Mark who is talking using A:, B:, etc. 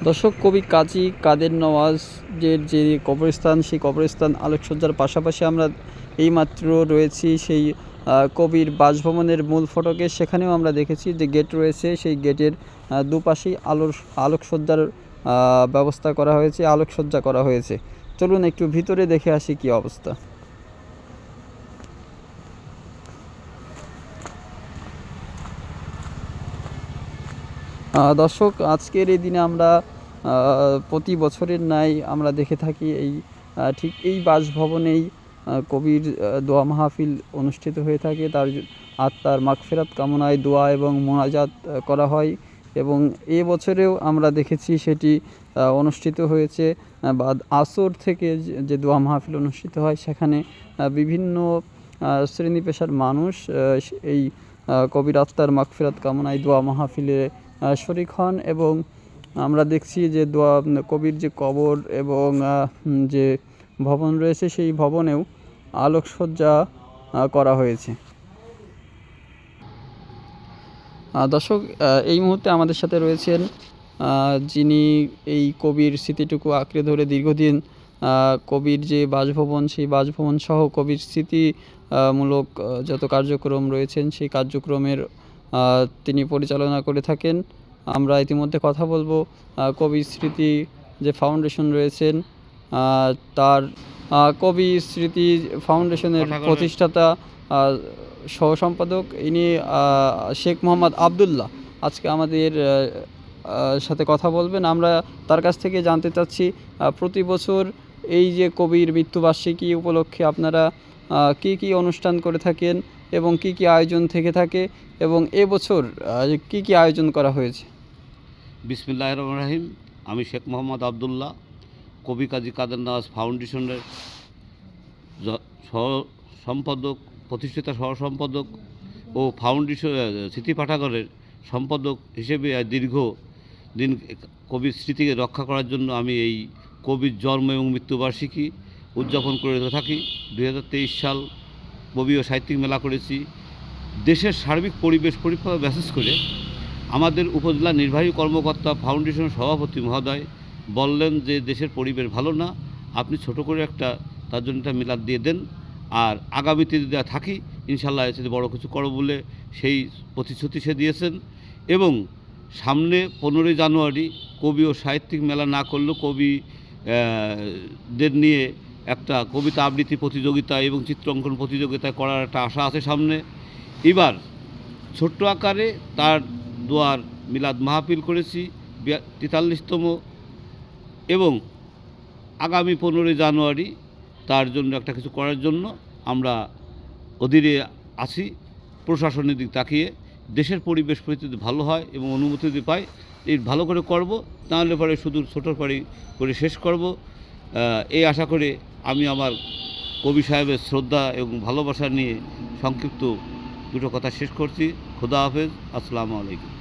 A: দর্শক, কবি কাজী কাদের নওয়াজের যে কবরস্থান, সেই কবরস্থান আলোকসজ্জার পাশাপাশি আমরা এইমাত্র রয়েছি সেই কবির বাসভবনের মূল ফটকে। সেখানেও আমরা দেখেছি যে গেট রয়েছে, সেই গেটের দুপাশেই আলোকসজ্জার ব্যবস্থা করা হয়েছে, আলোকসজ্জা করা হয়েছে। চলুন একটু ভিতরে দেখে আসি কি অবস্থা। দর্শক, আজকের এই দিনে আমরা প্রতি বছরের ন্যায় আমরা দেখে থাকি ঠিক এই বাসভবনেই কবির দোয়া মাহফিল অনুষ্ঠিত হয়ে থাকে। তার আত্মার মাগফিরাত কামনায় দোয়া এবং মোনাজাত করা হয়, এবং এ বছরেও আমরা দেখেছি সেটি অনুষ্ঠিত হয়েছে। বাদ আসর থেকে যে দোয়া মাহফিল অনুষ্ঠিত হয়, সেখানে বিভিন্ন শ্রেণী পেশার মানুষ এই কবির আত্মার মাগফিরাত কামনায় দোয়া মাহফিলে শরিক হন। এবং আমরা দেখছি যে কবির যে কবর এবং যে ভবন রয়েছে, সেই ভবনেও আলোকসজ্জা করা হয়েছে। দর্শক, এই মুহূর্তে আমাদের সাথে রয়েছেন যিনি এই কবির স্মৃতিটুকু আঁকড়ে ধরে দীর্ঘদিন কবির যে বাসভবন, সেই বাসভবন সহ কবির স্মৃতিমূলক যত কার্যক্রম রয়েছেন, সেই কার্যক্রমের তিনি পরিচালনা করে থাকেন। আমরা ইতিমধ্যে কথা বলবো কবি স্মৃতি যে ফাউন্ডেশন রয়েছেন তার কবি স্মৃতি ফাউন্ডেশনের প্রতিষ্ঠাতা সহ সম্পাদক ইনি শেখ মোহাম্মদ আবদুল্লাহ আজকে আমাদের সাথে কথা বলবেন। আমরা তার কাছ থেকে জানতে চাচ্ছি প্রতি বছর এই যে কবির মৃত্যুবার্ষিকী উপলক্ষে আপনারা কি কি অনুষ্ঠান করে থাকেন এবং কি কি আয়োজন থেকে থাকে, এবং এবছর কি কি আয়োজন করা হয়েছে।
B: বিসমিল্লাহির রহমানির রহিম। আমি শেখ মোহাম্মদ আবদুল্লাহ, কবি কাজী কাদের নওয়াজ ফাউন্ডেশনের সহ সম্পাদক, প্রতিষ্ঠাতা সহ সম্পাদক ও ফাউন্ডেশন স্মৃতি পাঠাগারের সম্পাদক হিসেবে দীর্ঘ দিন কবির স্মৃতিকে রক্ষা করার জন্য আমি এই কবির জন্ম এবং মৃত্যুবার্ষিকী উদযাপন করে থাকি। 2023 সাল কবি ও সাহিত্যিক মেলা করেছি। দেশের সার্বিক পরিবেশ পরিপ্রেক্ষিত বিশেষ করে আমাদের উপজেলা নির্বাহী কর্মকর্তা ফাউন্ডেশন সভাপতি মহোদয় বললেন যে দেশের পরিবেশ ভালো না, আপনি ছোট করে তার জন্য একটা মিলাদ দিয়ে দেন, আর আগামীতে যদি থাকি ইনশাল্লাহ এসে বড় কিছু করব বলে সেই প্রতিশ্রুতি সে দিয়েছেন। এবং সামনে 15ই জানুয়ারি কবি ও সাহিত্যিক মেলা না করলেও কবিদের নিয়ে একটা কবিতা আবৃত্তি প্রতিযোগিতা এবং চিত্রাঙ্কন প্রতিযোগিতা করার একটা আশা আছে সামনে। এবার ছোট্ট আকারে তার দোয়ার মিলাদ মাহফিল করেছি 43তম, এবং আগামী 15ই জানুয়ারি তার জন্য একটা কিছু করার জন্য আমরা অধীরে আছি। প্রশাসনের দিক তাকিয়ে দেশের পরিবেশ পরিস্থিতি ভালো হয় এবং অনুমতি যদি পাই এই ভালো করে করব, তাহলে পরে শুধু ছোটো করে শেষ করব। এই আশা করে আমি আমার কবি সাহেবের শ্রদ্ধা এবং ভালোবাসা নিয়ে সংক্ষিপ্ত দুটো কথা শেষ করছি। খোদা হাফেজ, আসসালামু আলাইকুম।